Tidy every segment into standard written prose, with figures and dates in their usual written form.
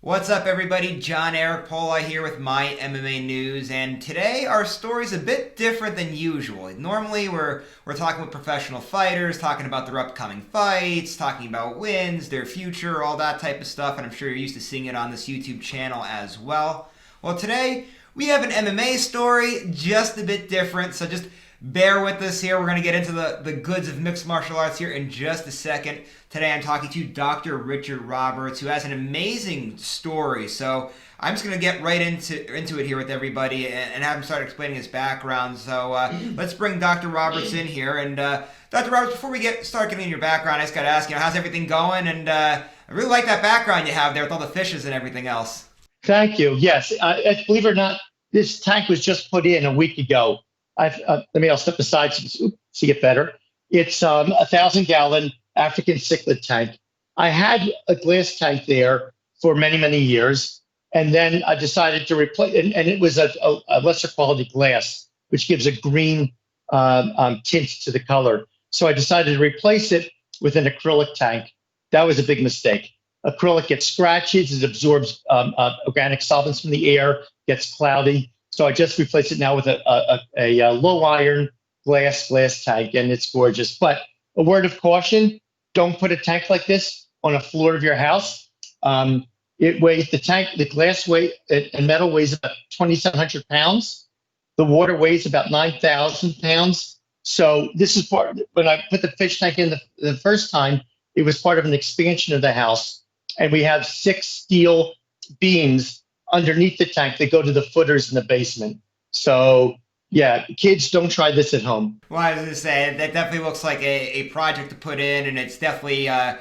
What's up, everybody? John Eric Pola here with My MMA News, and today our story's a bit different than usual. Normally, we're talking with professional fighters, talking about their upcoming fights, talking about wins, their future, all that type of stuff, and I'm sure you're used to seeing it on this YouTube channel as well. Well, today we have an MMA story, just a bit different, so just bear with us here. We're going to get into the goods of mixed martial arts here in just a second. Today I'm talking to Dr. Richard Roberts, who has an amazing story. So I'm just going to get right into it here with everybody and have him start explaining his background. So let's bring Dr. Roberts in here. And Dr. Roberts, before we start getting into your background, I just got to ask, how's everything going? And I really like that background you have there with all the fishes and everything else. Thank you. Yes, believe it or not, this tank was just put in a week ago. I'll step aside so you get better. It's 1,000-gallon African cichlid tank. I had a glass tank there for many, many years, and then I decided to replace, and it was a lesser quality glass, which gives a green tint to the color. So I decided to replace it with an acrylic tank. That was a big mistake. Acrylic gets scratches, it absorbs organic solvents from the air, gets cloudy. So I just replaced it now with a low iron glass tank, and it's gorgeous. But a word of caution: don't put a tank like this on a floor of your house. It weighs the glass weight and metal weighs about 2,700 pounds. The water weighs about 9,000 pounds. So this is part. When I put the fish tank in the first time, it was part of an expansion of the house, and we have 6 steel beams underneath the tank that go to the footers in the basement. So yeah, kids, don't try this at home. Well, I was going to say, that definitely looks like a project to put in, and it's definitely I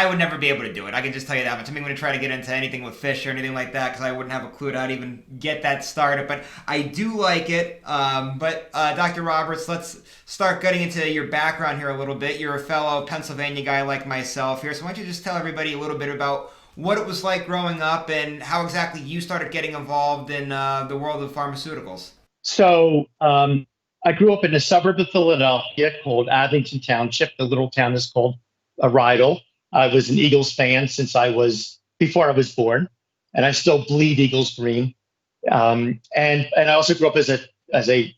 would never be able to do it. I can just tell you that much. I'm going to try to get into anything with fish or anything like that because I wouldn't have a clue how to even get that started. But I do like it. But Dr. Roberts, let's start getting into your background here a little bit. You're a fellow Pennsylvania guy like myself here. So why don't you just tell everybody a little bit about what it was like growing up and how exactly you started getting involved in the world of pharmaceuticals? So I grew up in a suburb of Philadelphia called Abington Township. The little town is called Rydal. I was an Eagles fan since before I was born, and I still bleed Eagles green. And I also grew up as a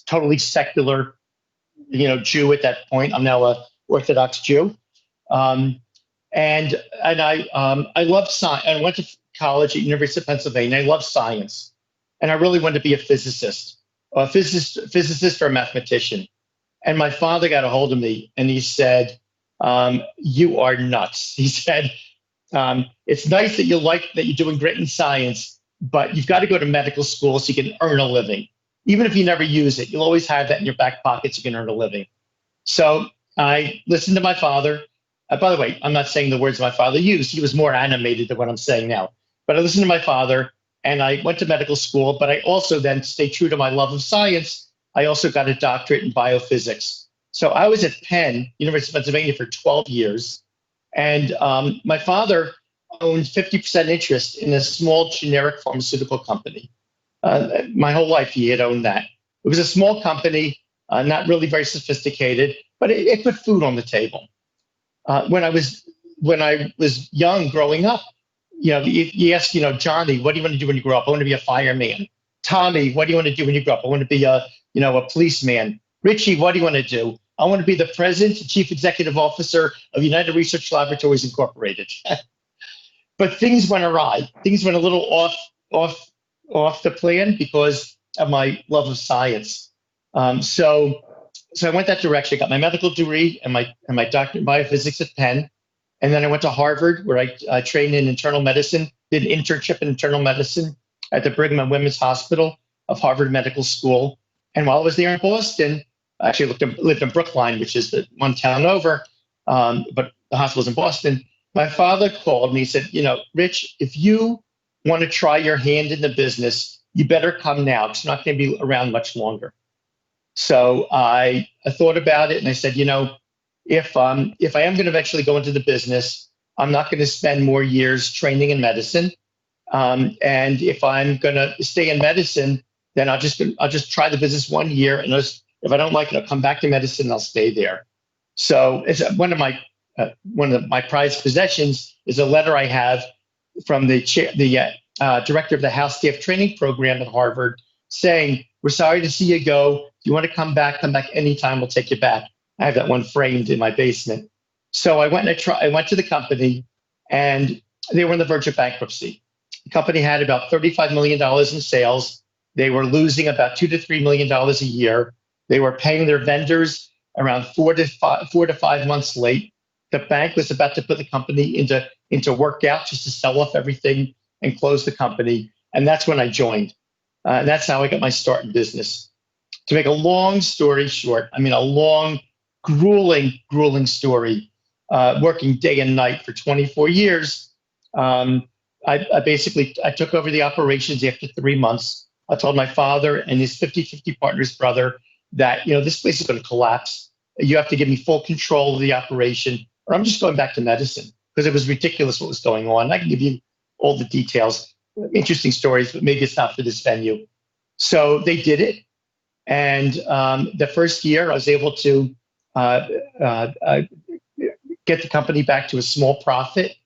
totally secular, Jew at that point. I'm now a Orthodox Jew. Um, and I love science. I went to college at University of Pennsylvania. I love science, and I really wanted to be a physicist or a mathematician. And my father got a hold of me, and he said, "You are nuts." He said, "It's nice that you're doing great in science, but you've got to go to medical school so you can earn a living. Even if you never use it, you'll always have that in your back pocket so you can earn a living." So I listened to my father. By the way, I'm not saying the words my father used. He was more animated than what I'm saying now. But I listened to my father, and I went to medical school. But I also then stayed true to my love of science. I also got a doctorate in biophysics. So I was at Penn, University of Pennsylvania, for 12 years. And my father owned 50% interest in a small generic pharmaceutical company. My whole life, he had owned that. It was a small company, not really very sophisticated, but it put food on the table. When I was young, growing up, you ask, Johnny, what do you want to do when you grow up? I want to be a fireman. Tommy, what do you want to do when you grow up? I want to be a policeman. Richie, what do you want to do? I want to be the president and chief executive officer of United Research Laboratories Incorporated. But things went awry. Things went a little off the plan because of my love of science. So I went that direction. I got my medical degree and my doctorate in biophysics at Penn, and then I went to Harvard where I trained in internal medicine. Did an internship in internal medicine at the Brigham and Women's Hospital of Harvard Medical School. And while I was there in Boston, I actually lived in Brookline, which is the one town over, but the hospital's in Boston. My father called me. He said, Rich, if you want to try your hand in the business, you better come now. It's not going to be around much longer. So I thought about it, and I said, if I am going to eventually go into the business, I'm not going to spend more years training in medicine. And if I'm going to stay in medicine, then I'll just try the business 1 year, and if I don't like it, I'll come back to medicine and I'll stay there. So it's one of my prized possessions is a letter I have from the director of the House Staff Training Program at Harvard, saying, "We're sorry to see you go. If you want to come back, anytime. We'll take you back." I have that one framed in my basement. So I went and I went to the company, and they were on the verge of bankruptcy. The company had about $35 million in sales. They were losing about $2 to $3 million a year. They were paying their vendors around 4 to 5 months late. The bank was about to put the company into workout just to sell off everything and close the company. And that's when I joined. And that's how I got my start in business. To make a long story short, I mean, a long, grueling story, working day and night for 24 years. I took over the operations after 3 months. I told my father and his 50-50 partner's brother that, this place is going to collapse. You have to give me full control of the operation, or I'm just going back to medicine, because it was ridiculous what was going on. I can give you all the details, interesting stories, but maybe it's not for this venue. So they did it. And the first year, I was able to get the company back to a small profit.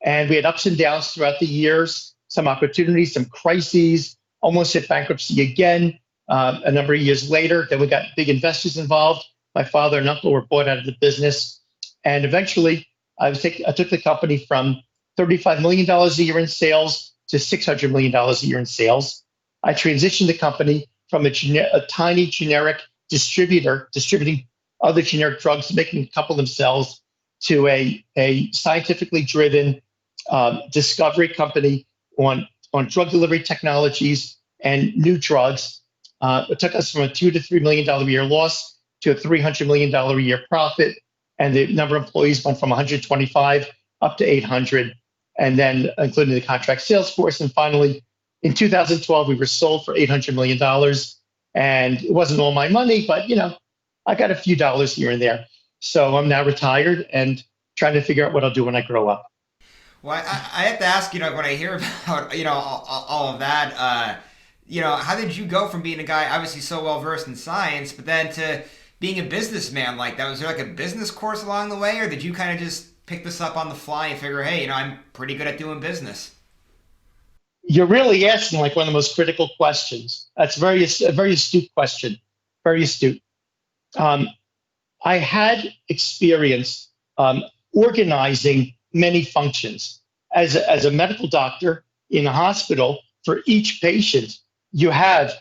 And we had ups and downs throughout the years, some opportunities, some crises, almost hit bankruptcy again a number of years later. Then we got big investors involved. My father and uncle were bought out of the business. And eventually, I took the company from $35 million a year in sales to $600 million a year in sales. I transitioned the company from a tiny generic distributor, distributing other generic drugs, making a couple themselves, to a scientifically driven discovery company on drug delivery technologies and new drugs. It took us from a $2 to $3 million a year loss to a $300 million a year profit. And the number of employees went from 125 up to 800, and then including the contract sales force. And finally, in 2012, we were sold for $800 million. And it wasn't all my money, but I got a few dollars here and there. So I'm now retired and trying to figure out what I'll do when I grow up. Well, I have to ask, when I hear about, all of that, how did you go from being a guy obviously so well versed in science, but then to being a businessman like that? Was there like a business course along the way, or did you kind of just pick this up on the fly and figure, hey, I'm pretty good at doing business? You're really asking like one of the most critical questions. That's a very astute question. Very astute. Um, I had experience organizing many functions. As a medical doctor in a hospital, for each patient, you have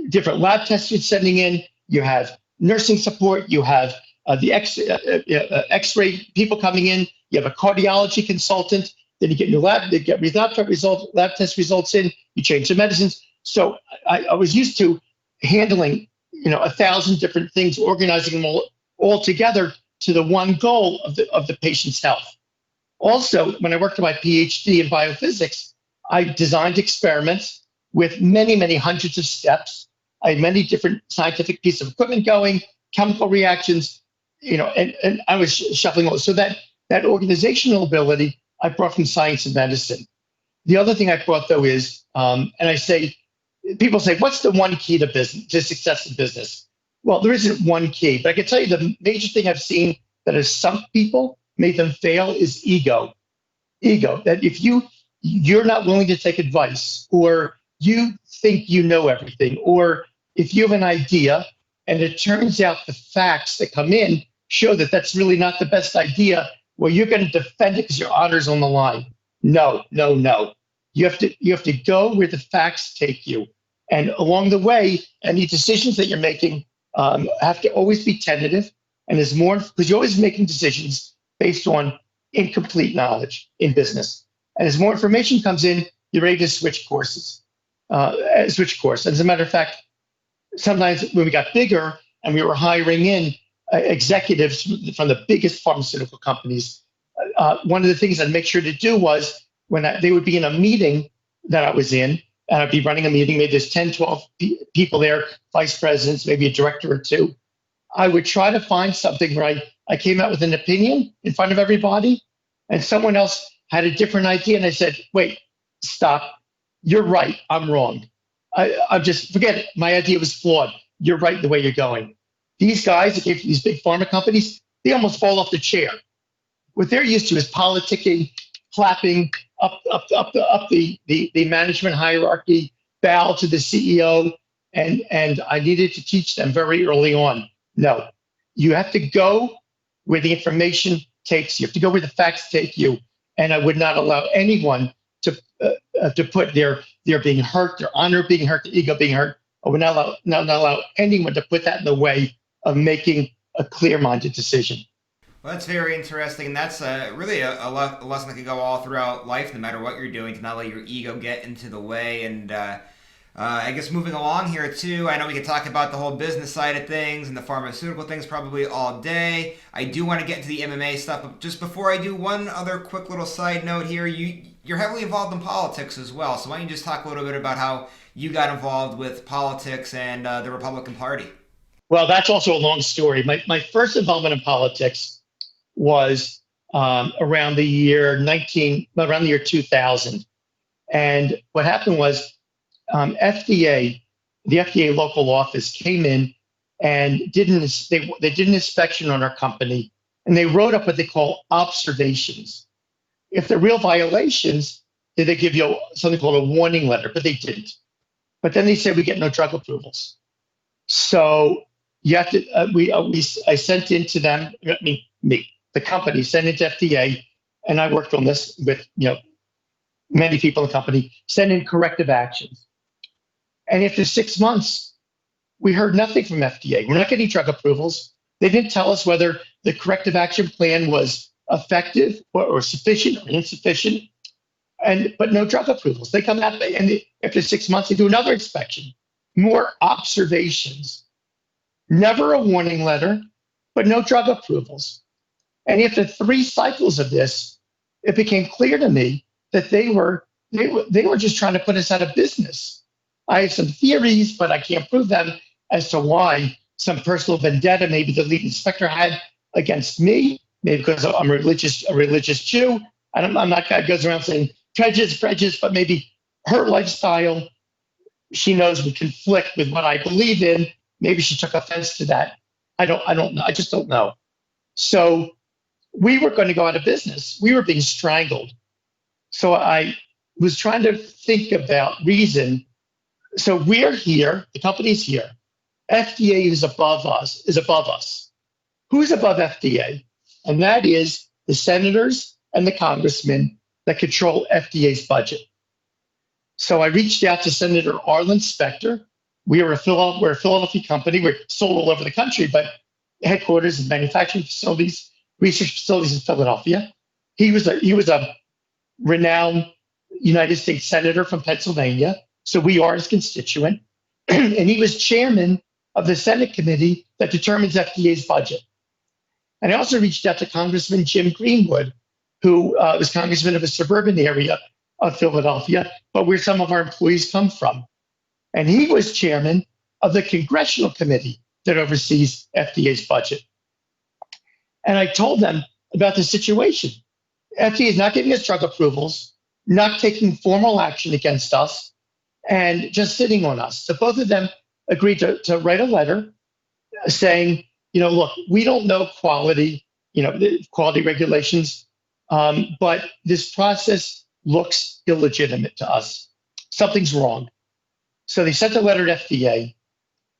different lab tests you're sending in, you have nursing support, you have the X-ray people coming in, you have a cardiology consultant, then you get your lab test results in, you change the medicines. So I was used to handling, 1,000 different things, organizing them all together to the one goal of the patient's health. Also, when I worked on my PhD in biophysics, I designed experiments with many, many hundreds of steps. I had many different scientific pieces of equipment going, chemical reactions, and I was shuffling all. So that organizational ability I brought from science and medicine. The other thing I brought though is, people say, what's the one key to business, to success in business? Well, there isn't one key, but I can tell you the major thing I've seen that has sunk people, made them fail, is ego. Ego. That if you're not willing to take advice, or you think you know everything, or if you have an idea and it turns out the facts that come in show that that's really not the best idea, well, you're going to defend it because your honor's on the line. No, no, no. You have to go where the facts take you, and along the way, any decisions that you're making have to always be tentative, and there's more because you're always making decisions based on incomplete knowledge in business. And as more information comes in, you're ready to switch courses. Switch course. And as a matter of fact, sometimes when we got bigger and we were hiring in executives from the biggest pharmaceutical companies, one of the things I'd make sure to do was they would be in a meeting that I was in, and I'd be running a meeting, maybe there's 10, 12 people there, vice presidents, maybe a director or two. I would try to find something where I came out with an opinion in front of everybody, and someone else had a different idea. And I said, wait, stop. You're right. I'm wrong. I'm just, forget it. My idea was flawed. You're right the way you're going. These guys that came from these big pharma companies, they almost fall off the chair. What they're used to is politicking, clapping, up the management hierarchy, bow to the CEO, and I needed to teach them very early on. No, you have to go where the information takes you. You have to go where the facts take you. And I would not allow anyone to put their being hurt, their honor being hurt, their ego being hurt. I would not allow anyone to put that in the way of making a clear-minded decision. Well, that's very interesting, and that's really a lesson that could go all throughout life, no matter what you're doing, to not let your ego get into the way. And I guess moving along here too, I know we could talk about the whole business side of things and the pharmaceutical things probably all day. I do want to get into the MMA stuff, but just before I do, one other quick little side note here: you're heavily involved in politics as well. So why don't you just talk a little bit about how you got involved with politics and the Republican Party? Well, that's also a long story. My first involvement in politics was around the year 2000. And what happened was FDA, the FDA local office came in and they did an inspection on our company, and they wrote up what they call observations. If they're real violations, then they give you something called a warning letter, but they didn't. But then they said we get no drug approvals. So you have to. I sent in to them. The company sent it to FDA, and I worked on this with many people in the company. Sent in corrective actions, and after 6 months, we heard nothing from FDA. We're not getting drug approvals. They didn't tell us whether the corrective action plan was effective or sufficient or insufficient, but no drug approvals. They come out and after 6 months, they do another inspection, more observations, never a warning letter, but no drug approvals. And after 3 cycles of this, it became clear to me that they were just trying to put us out of business. I have some theories, but I can't prove them as to why. Some personal vendetta maybe the lead inspector had against me, maybe because I'm a religious Jew. I'm not guy goes around saying prejudice, but maybe her lifestyle, she knows would conflict with what I believe in. Maybe she took offense to that. I don't know. I just don't know. So we were going to go out of business. We were being strangled. So I was trying to think about reason. So we're here, the company's here. FDA is above us. Who's above FDA? And that is the senators and the congressmen that control FDA's budget. So I reached out to Senator Arlen Specter. We're a Philadelphia company. We're sold all over the country, but headquarters and manufacturing facilities, research facilities in Philadelphia. He was a renowned United States Senator from Pennsylvania. So we are his constituent. And he was chairman of the Senate committee that determines FDA's budget. And I also reached out to Congressman Jim Greenwood, who was congressman of a suburban area of Philadelphia, but where some of our employees come from. And he was chairman of the congressional committee that oversees FDA's budget. And I told them about the situation. FDA is not giving us drug approvals, not taking formal action against us, and just sitting on us. So both of them agreed to write a letter saying, look, we don't know quality, the quality regulations, but this process looks illegitimate to us. Something's wrong. So they sent a letter to FDA,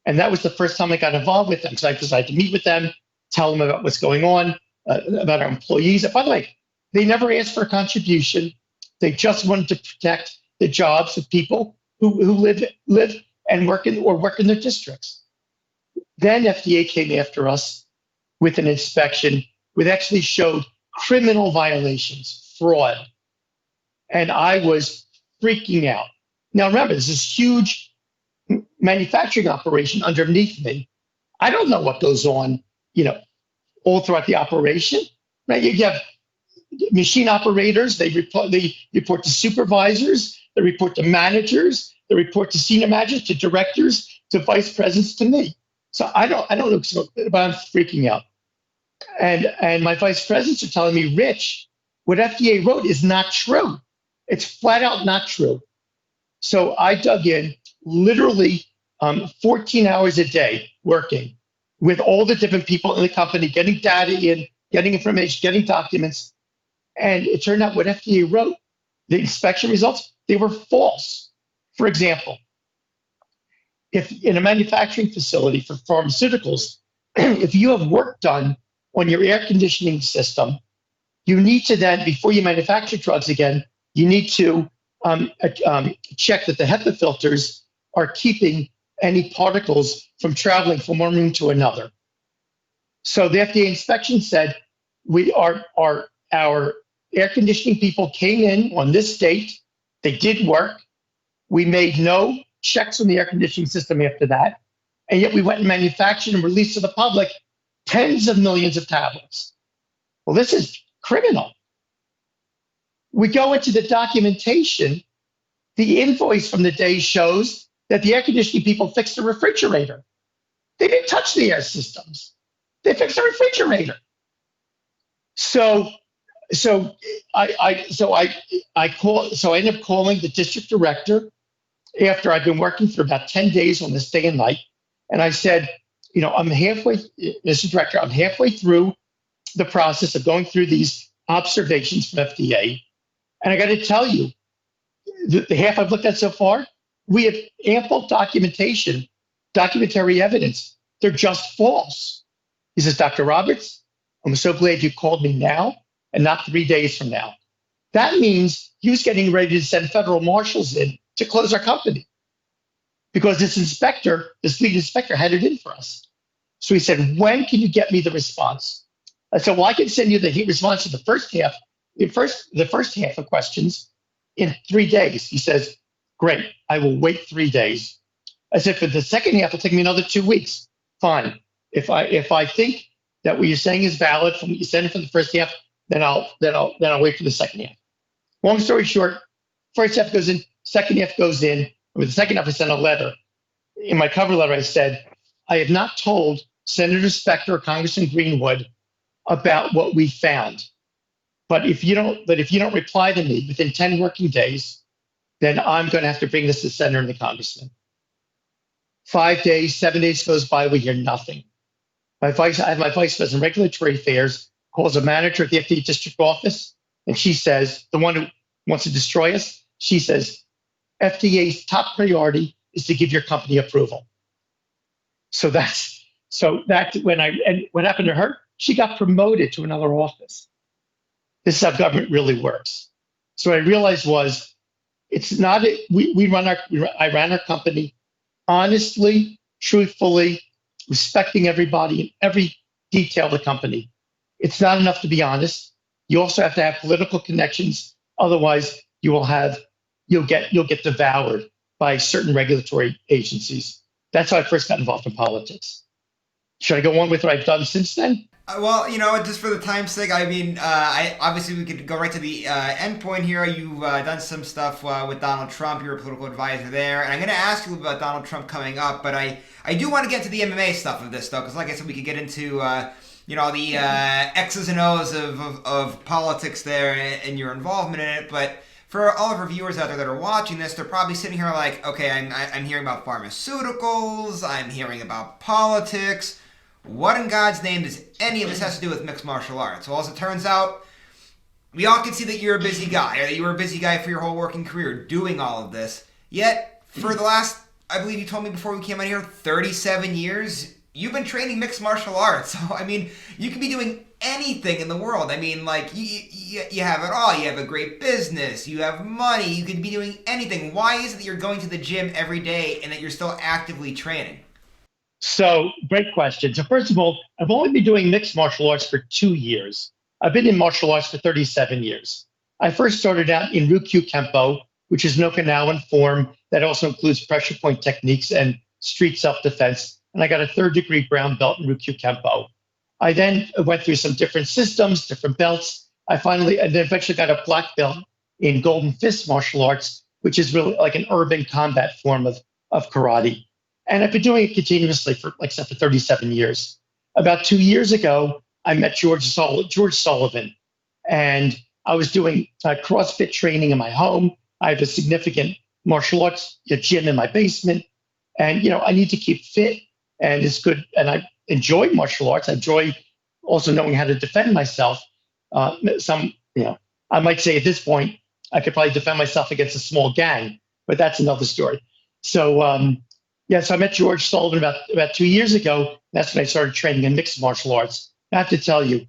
and that was the first time I got involved with them because I decided to meet with them, tell them about what's going on, about our employees. And by the way, they never asked for a contribution. They just wanted to protect the jobs of people who live and work in their districts. Then FDA came after us with an inspection which actually showed criminal violations, fraud. And I was freaking out. Now remember, there's this huge manufacturing operation underneath me. I don't know what goes on, all throughout the operation. Right? You have machine operators, they report to supervisors, they report to managers, they report to senior managers, to directors, to vice presidents, to me. So I don't know, but I'm freaking out. And my vice presidents are telling me, Rich, what FDA wrote is not true. It's flat out not true. So I dug in literally 14 hours a day working with all the different people in the company, getting data in, getting information, getting documents. And it turned out what FDA wrote The inspection results, they were false. For example, if in a manufacturing facility for pharmaceuticals, if you have work done on your air conditioning system, you need to then, before you manufacture drugs again, you need to check that the HEPA filters are keeping any particles from traveling from one room to another. So the FDA inspection said our air conditioning people came in on this date. They did work. We made no checks on the air conditioning system after that. And yet we went and manufactured and released to the public tens of millions of tablets. Well, this is criminal. We go into the documentation. The invoice from the day shows that the air conditioning people fixed the refrigerator. They didn't touch the air systems. They fixed the refrigerator. So I ended up calling the district director after I'd been working for about 10 days on this day and night. And I said, I'm halfway, Mr. Director, I'm halfway through the process of going through these observations from FDA. And I got to tell you, the half I've looked at so far, we have ample documentary evidence. They're just false. He says, Dr. Roberts, I'm so glad you called me now and not 3 days from now. That means he was getting ready to send federal marshals in to close our company because this lead inspector had it in for us. So he said, when can you get me the response? I said, well, I can send you the response to the first half of questions in 3 days. He says, great, I will wait 3 days. I said, for the second half, it'll take me another 2 weeks. Fine. If I think that what you're saying is valid from what you sent for the first half, then I'll wait for the second half. Long story short, first half goes in, second half goes in. With the second half, I sent a letter. In my cover letter, I said, I have not told Senator Specter or Congressman Greenwood about what we found. But if you don't reply to me within 10 working days, then I'm going to have to bring this to the senator and the congressman. 5 days, 7 days goes by, we hear nothing. I have my vice president regulatory affairs calls a manager at the FDA district office, and she says, the one who wants to destroy us, she says, FDA's top priority is to give your company approval. So what happened to her? She got promoted to another office. This is how government really works. So what I realized was, it's not I ran our company honestly, truthfully, respecting everybody in every detail of the company. It's not enough to be honest. You also have to have political connections. Otherwise, you'll get devoured by certain regulatory agencies. That's how I first got involved in politics. Should I go on with what I've done since then? Well, just for the time's sake, I mean, obviously we could go right to the end point here. You've done some stuff with Donald Trump. You're a political advisor there, and I'm going to ask you about Donald Trump coming up. But I do want to get to the MMA stuff of this, though, because like I said, we could get into the X's and O's of politics there and your involvement in it. But for all of our viewers out there that are watching this, they're probably sitting here like, okay, I'm hearing about pharmaceuticals, I'm hearing about politics. What in God's name does any of this has to do with mixed martial arts? Well, as it turns out, we all can see that you're a busy guy, or that you were a busy guy for your whole working career doing all of this. Yet, for the last, I believe you told me before we came out here, 37 years, you've been training mixed martial arts. So, I mean, you could be doing anything in the world. I mean, like, you have it all. You have a great business. You have money. You could be doing anything. Why is it that you're going to the gym every day and that you're still actively training? So, great question. So, first of all, I've only been doing mixed martial arts for 2 years. I've been in martial arts for 37 years. I first started out in Ryukyu Kempo, which is an Okinawan form that also includes pressure point techniques and street self-defense. And I got a 3rd-degree brown belt in Ryukyu Kempo. I then went through some different systems, different belts. And then eventually got a black belt in Golden Fist martial arts, which is really like an urban combat form of karate. And I've been doing it continuously for 37 years. About 2 years ago, I met George Sullivan, and I was doing CrossFit training in my home. I have a significant martial arts gym in my basement, and I need to keep fit, and it's good. And I enjoy martial arts. I enjoy also knowing how to defend myself. I might say at this point, I could probably defend myself against a small gang, but that's another story. So yeah, so I met George Sullivan about 2 years ago. That's when I started training in mixed martial arts. I have to tell you,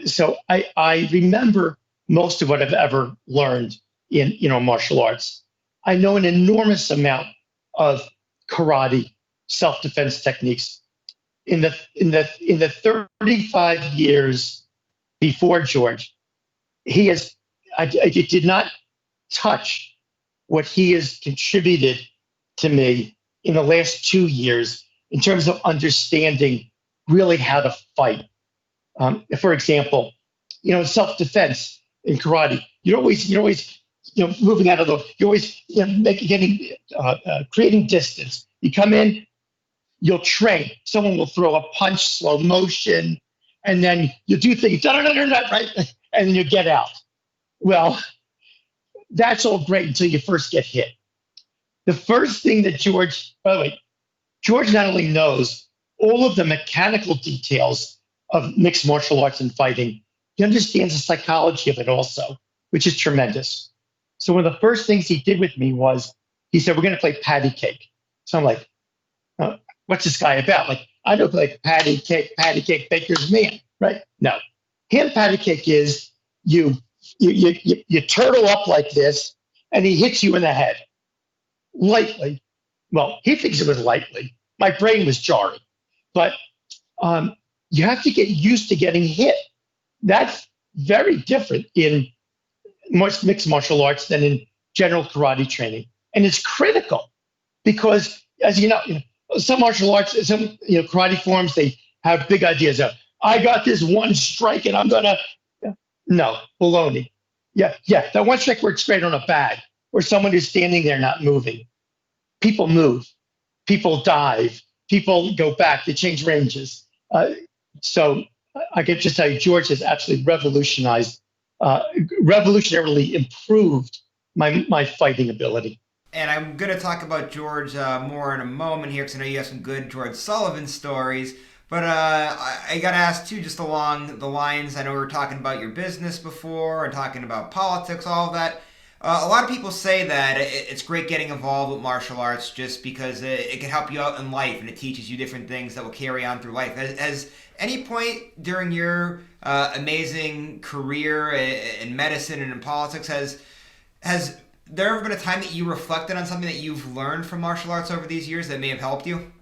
so I remember most of what I've ever learned in martial arts. I know an enormous amount of karate, self-defense techniques. In the 35 years before George, he has I did not touch what he has contributed to me in the last 2 years in terms of understanding really how to fight. For example, self-defense in karate, you're always moving out of the, you're always creating distance. You come in, you'll train. Someone will throw a punch, slow motion, and then you do things, right? And then you get out. Well, that's all great until you first get hit. The first thing that George, by the way, George not only knows all of the mechanical details of mixed martial arts and fighting, he understands the psychology of it also, which is tremendous. So one of the first things he did with me was he said, "We're going to play patty cake." So I'm like, what's this guy about? Like, I don't play patty cake, baker's man, right? No. Him patty cake is you turtle up like this, and he hits you in the head lightly. Well, he thinks it was lightly. My brain was jarring, but um, you have to get used to getting hit. That's very different in most mixed martial arts than in general karate training, and it's critical because, as some martial arts, some karate forms, they have big ideas of, I got this one strike and I'm gonna. No, baloney. Yeah, that one strike works great on a bag or someone who's standing there not moving. People move, people dive, people go back, they change ranges. So I could just tell you, George has absolutely revolutionarily improved my fighting ability. And I'm going to talk about George more in a moment here because I know you have some good George Sullivan stories. But I got to ask too, just along the lines, I know we were talking about your business before and talking about politics, all of that. A lot of people say that it's great getting involved with martial arts just because it can help you out in life and it teaches you different things that will carry on through life. Has any point during your amazing career in medicine and in politics has there ever been a time that you reflected on something that you've learned from martial arts over these years that may have helped you?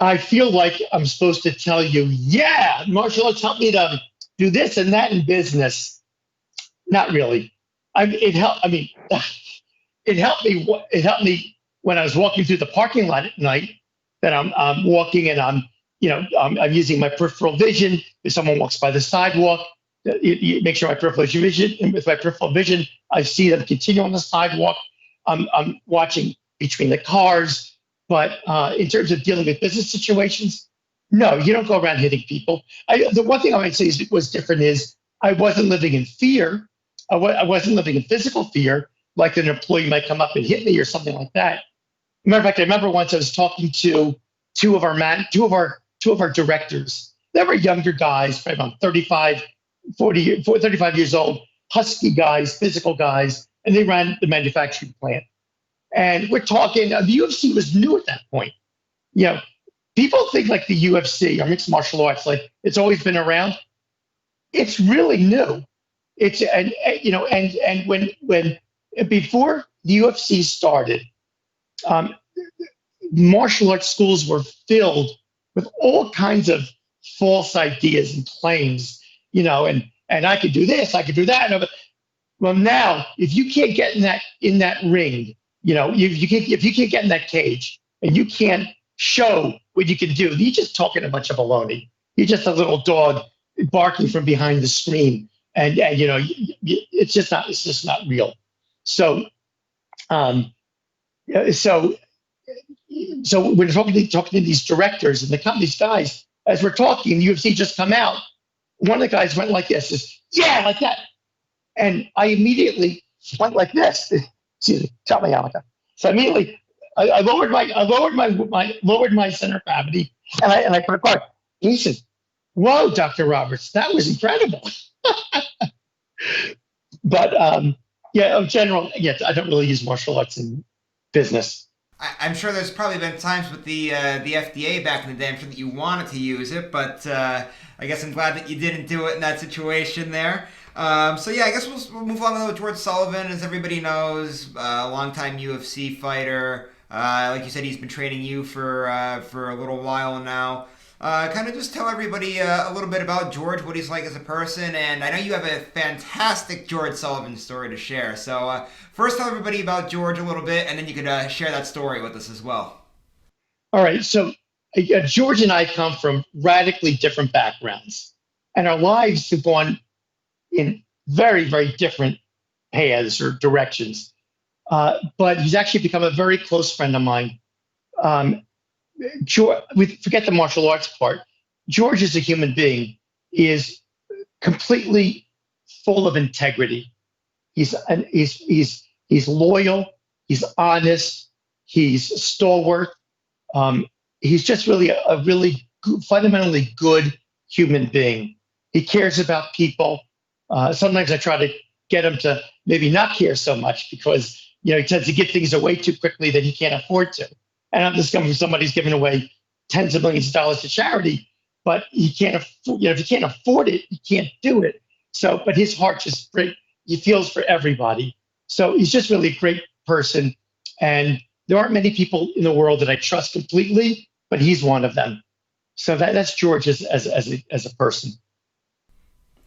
I feel like I'm supposed to tell you, yeah, martial arts helped me to do this and that in business. Not really. It helped. I mean, it helped me. It helped me when I was walking through the parking lot at night. That I'm walking and I'm using my peripheral vision. If someone walks by the sidewalk, you make sure my peripheral vision. And with my peripheral vision, I see them continue on the sidewalk. I'm watching between the cars. But in terms of dealing with business situations, no, you don't go around hitting people. The one thing I might say was different is I wasn't living in fear. I wasn't living in physical fear, like an employee might come up and hit me or something like that. Matter of fact, I remember once I was talking to two of our directors. They were younger guys, probably about 35 years old, husky guys, physical guys, and they ran the manufacturing plant. And we're talking, the UFC was new at that point. You know, people think like the UFC or mixed martial arts, like it's always been around. It's really new. It's and when before the UFC started, um, martial arts schools were filled with all kinds of false ideas and claims. And I could do this, I could do that. Well, now if you can't get in that ring, if you can't get in that cage and you can't show what you can do, you're just talking a bunch of baloney. You're just a little dog barking from behind the screen, and it's just not real. So, um, so so we're talking to these directors and these guys as we're talking. The UFC just come out. One of the guys went like this, yeah, like that, and I immediately went like this. Excuse me, tell me, Alaka. So immediately, I lowered my center of gravity, and I put a guard. And he said, "Whoa, Dr. Roberts, that was incredible." But Yeah, general. Yes, I don't really use martial arts in business. I'm sure there's probably been times with the FDA back in the day. I'm sure that you wanted to use it, but I guess I'm glad that you didn't do it in that situation there. So yeah, I guess we'll move on with George Sullivan. As everybody knows, a longtime UFC fighter. Like you said, he's been training you for a little while now. Kind of just tell everybody a little bit about George, what he's like as a person, and I know you have a fantastic George Sullivan story to share. So first, tell everybody about George a little bit, and then you could share that story with us as well. All right. So George and I come from radically different backgrounds, and our lives have gone in very, very different paths or directions. But he's actually become a very close friend of mine. Um, George, we forget the martial arts part. George is a human being. He is completely full of integrity. He's loyal. He's honest. He's stalwart. Um, he's just really a really good, fundamentally good human being. He cares about people. Sometimes I try to get him to maybe not care so much because he tends to give things away too quickly that he can't afford to. And I'm just coming from somebody who's giving away tens of millions of dollars to charity, but he can't afford, if he can't afford it, he can't do it. So, but his heart just great. He feels for everybody. So he's just really a great person. And there aren't many people in the world that I trust completely, but he's one of them. So that's George as a person.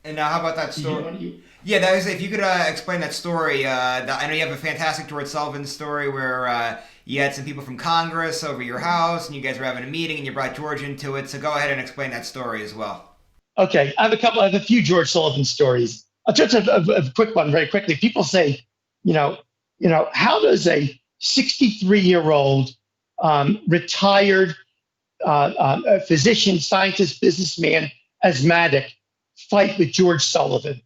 And now, how about that You story? want you? Yeah, that was if you could explain that story. I know you have a fantastic George Sullivan story where you had some people from Congress over your house, and you guys were having a meeting, and you brought George into it. So go ahead and explain that story as well. Okay, I have a few George Sullivan stories. I'll just have a quick one very quickly. People say, you know, how does a 63-year-old retired physician, scientist, businessman, asthmatic fight with George Sullivan?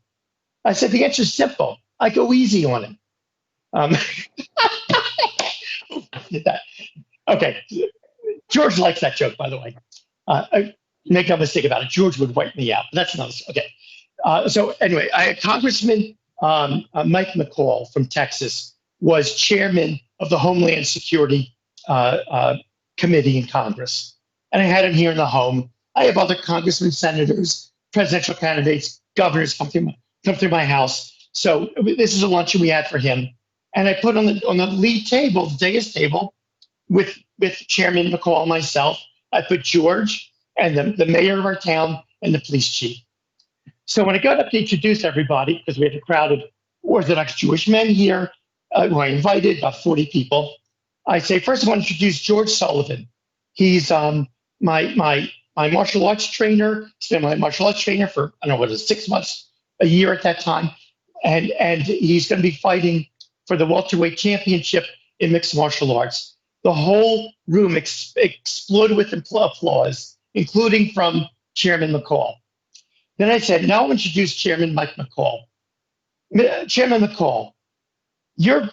I said the answer is simple. I go easy on him. Um, that. Okay, George likes that joke, by the way. Make no mistake about it. George would wipe me out. But that's another. Okay. So anyway, Congressman Mike McCall from Texas was chairman of the Homeland Security Committee in Congress, and I had him here in the home. I have other congressmen, senators, presidential candidates, governors come through my house. So this is a luncheon we had for him, and I put on the lead table, the dais table, with Chairman McCall and myself. I put George and the mayor of our town and the police chief. So when I got up to introduce everybody, because we had a crowd of Orthodox Jewish men here, who I invited, about 40 people, I say, first I want to introduce George Sullivan. He's my martial arts trainer. He's been my martial arts trainer for, I don't know, what is it, 6 months, a year at that time. And he's going to be fighting for the welterweight championship in mixed martial arts. The whole room exploded with applause, including from Chairman McCall. Then I said, now I'll introduce Chairman Mike McCall. Chairman McCall, you're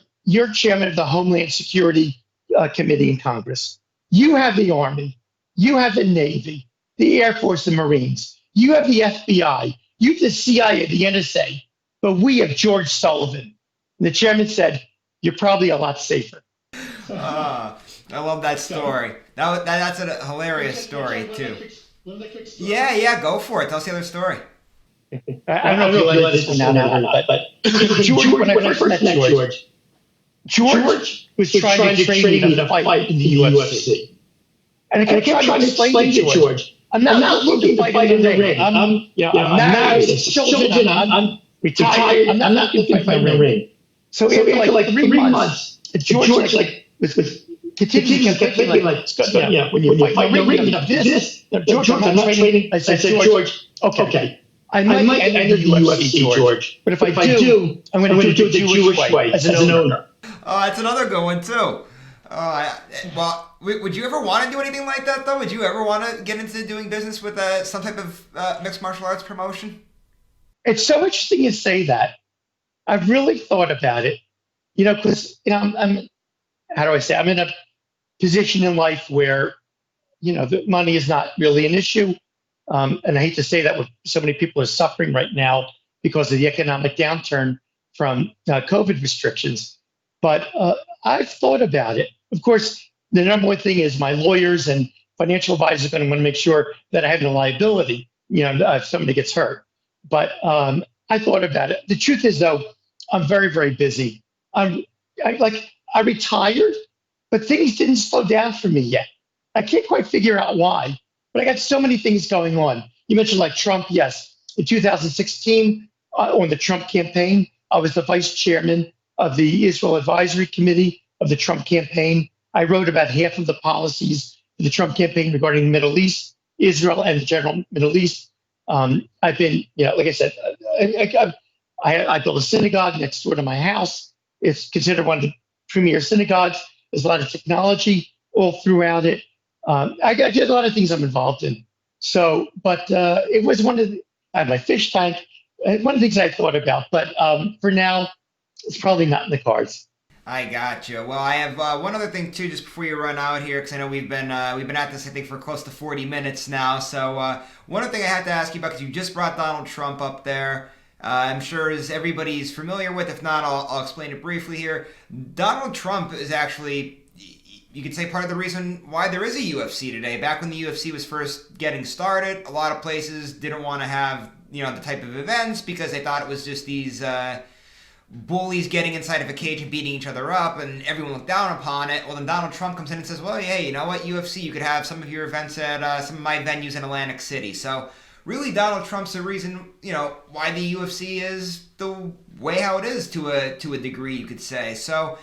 chairman of the Homeland Security Committee in Congress. You have the Army, you have the Navy, the Air Force, and Marines. You have the FBI, you have the CIA, the NSA, but we have George Sullivan. And the chairman said, you're probably a lot safer. Ah, I love that story. That's a hilarious story too. Yeah, yeah, go for it. Tell us the other story. I don't know if you let this one out or not, but George, when I first met George was trying to train me to fight in the UFC. And I kept trying to explain to George, I'm not looking to fight in the ring. I'm married, children, I'm retired. I'm not looking to fight in the ring. So after like 3 months, George was continuing to get me when you fight in the ring, George, I'm not training. I said, George, okay. I might enter the UFC, George, but if I do, I'm going to do it the Jewish way as an owner. Oh, that's another good one too. Well, would you ever want to do anything like that though? Would you ever want to get into doing business with some type of mixed martial arts promotion? It's so interesting you say that. I've really thought about it, because I'm how do I say? I'm in a position in life where the money is not really an issue. And I hate to say that with so many people are suffering right now because of the economic downturn. from COVID restrictions. But I've thought about it. Of course, the number one thing is my lawyers and financial advisors are going to want to make sure that I have no liability, if somebody gets hurt. But I thought about it. The truth is, though, I'm very, very busy. I'm I retired, but things didn't slow down for me yet. I can't quite figure out why, but I got so many things going on. You mentioned like Trump. Yes, in 2016, on the Trump campaign, I was the vice chairman of the Israel Advisory Committee of the Trump campaign. I wrote about half of the policies for the Trump campaign regarding the Middle East, Israel, and the general Middle East. I've been, like I said, I built a synagogue next door to my house. It's considered one of the premier synagogues. There's a lot of technology all throughout it. I did a lot of things I'm involved in. So, but it was I had my fish tank. One of the things I thought about, but for now, it's probably not in the cards. I gotcha. Well, I have one other thing too, just before you run out here, because I know we've been at this I think for close to 40 minutes now. So one other thing I had to ask you about, because you just brought Donald Trump up there. I'm sure as everybody's familiar with. If not, I'll explain it briefly here. Donald Trump is actually, you could say, part of the reason why there is a UFC today. Back when the UFC was first getting started, a lot of places didn't want to have the type of events because they thought it was just these bullies getting inside of a cage and beating each other up, and everyone looked down upon it. Well, then Donald Trump comes in and says, well, hey, you know what, UFC, you could have some of your events at some of my venues in Atlantic City. So really, Donald Trump's the reason, why the UFC is the way how it is to a degree, you could say. So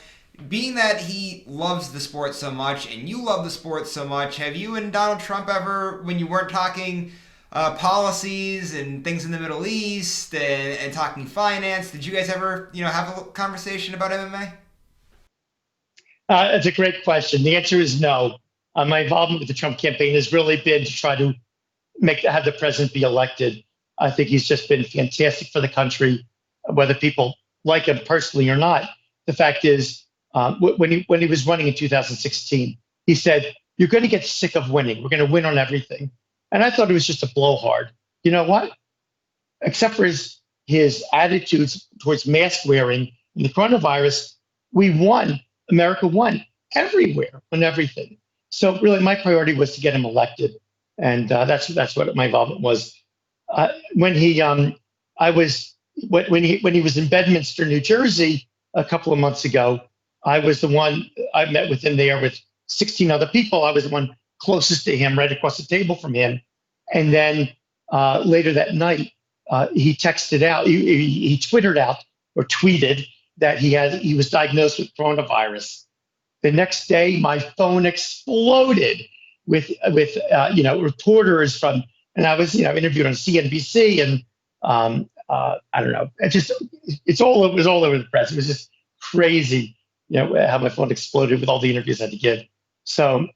being that he loves the sport so much and you love the sport so much, have you and Donald Trump ever, when you weren't talking policies and things in the Middle East and talking finance, did you guys ever, have a conversation about MMA? It's a great question. The answer is no. My involvement with the Trump campaign has really been to try to have the president be elected. I think he's just been fantastic for the country, whether people like him personally or not. The fact is, when he was running in 2016, he said, "You're going to get sick of winning. We're going to win on everything." And I thought it was just a blowhard. You know what? Except for his attitudes towards mask wearing and the coronavirus, we won. America won everywhere on everything. So really, my priority was to get him elected, and that's what my involvement was. When he I was when he was in Bedminster, New Jersey, a couple of months ago, I was the one. I met with him there with 16 other people. I was the one closest to him, right across the table from him. And then later that night, he texted out, he twittered out or tweeted that he was diagnosed with coronavirus. The next day, my phone exploded with reporters from, and I was interviewed on CNBC, and I don't know, it was all over the press. It was just crazy, how my phone exploded with all the interviews I had to give. So,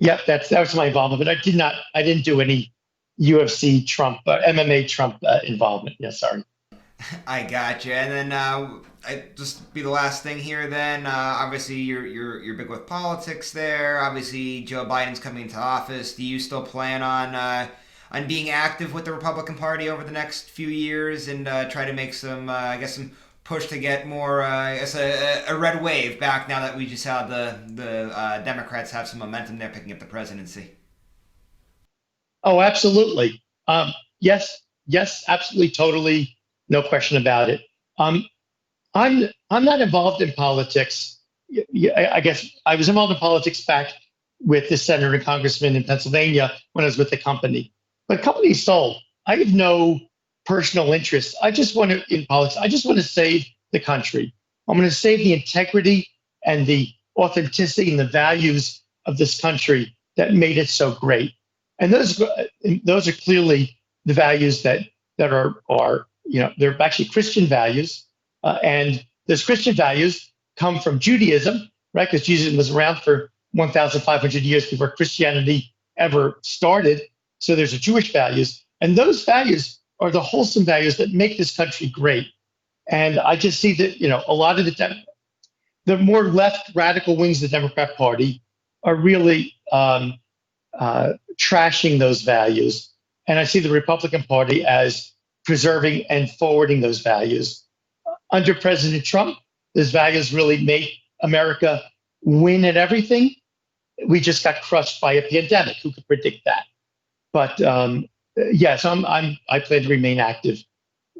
yeah, that was my involvement, but I didn't do any UFC Trump, MMA Trump involvement. Yeah, sorry. I gotcha. And then I just be the last thing here. Then obviously you're big with politics there. Obviously Joe Biden's coming into office. Do you still plan on being active with the Republican Party over the next few years and try to make some some push to get more a red wave back now that we just had the Democrats have some momentum there picking up the presidency? Oh, absolutely. Yes, absolutely, totally, no question about it. Um, I'm not involved in politics. I guess I was involved in politics back with the senator and congressman in Pennsylvania when I was with the company. But company sold. I have no personal interest. I just want to in politics. I just want to save the country. I'm going to save the integrity and the authenticity and the values of this country that made it so great. And those are clearly the values that are they're actually Christian values, and those Christian values come from Judaism, right? Because Judaism was around for 1,500 years before Christianity ever started. So there's a Jewish values, and those values are the wholesome values that make this country great. And I just see that a lot of the more left radical wings of the Democrat Party are really trashing those values. And I see the Republican Party as preserving and forwarding those values. under President Trump, his values really make America win at everything. We just got crushed by a pandemic. Who could predict that? But yes, I plan to remain active,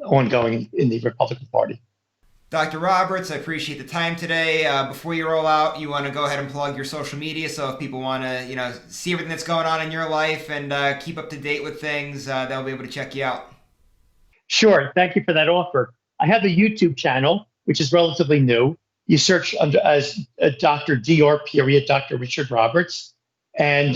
ongoing in the Republican Party. Dr. Roberts, I appreciate the time today. Before you roll out, you want to go ahead and plug your social media. So if people want to, see everything that's going on in your life and keep up to date with things, they'll be able to check you out. Sure. Thank you for that offer. I have a YouTube channel, which is relatively new. You search under as Dr. Dr. Period, Dr. Richard Roberts. And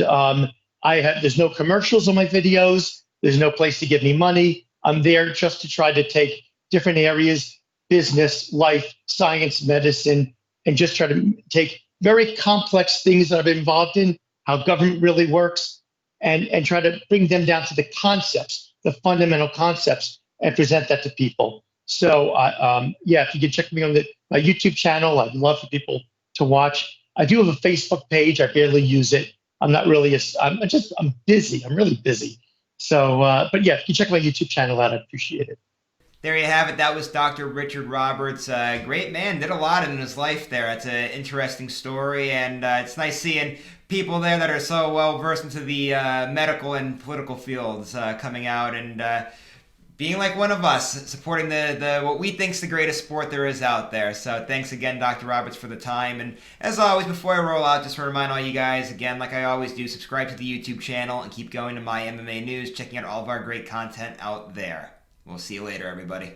there's no commercials on my videos. There's no place to give me money. I'm there just to try to take different areas, business, life, science, medicine, and just try to take very complex things that I've been involved in, how government really works, and try to bring them down to the concepts, the fundamental concepts, and present that to people. So, yeah, if you could check me on my YouTube channel, I'd love for people to watch. I do have a Facebook page. I barely use it. I'm not really, I'm busy. I'm really busy. So, but yeah, if you check my YouTube channel out, I'd appreciate it. There you have it. That was Dr. Richard Roberts. Great man. Did a lot in his life there. It's an interesting story, and it's nice seeing people there that are so well versed into the medical and political fields coming out and being like one of us, supporting the what we think's the greatest sport there is out there. So thanks again, Dr. Roberts, for the time. And as always, before I roll out, just to remind all you guys, again, like I always do, subscribe to the YouTube channel and keep going to My MMA News, checking out all of our great content out there. We'll see you later, everybody.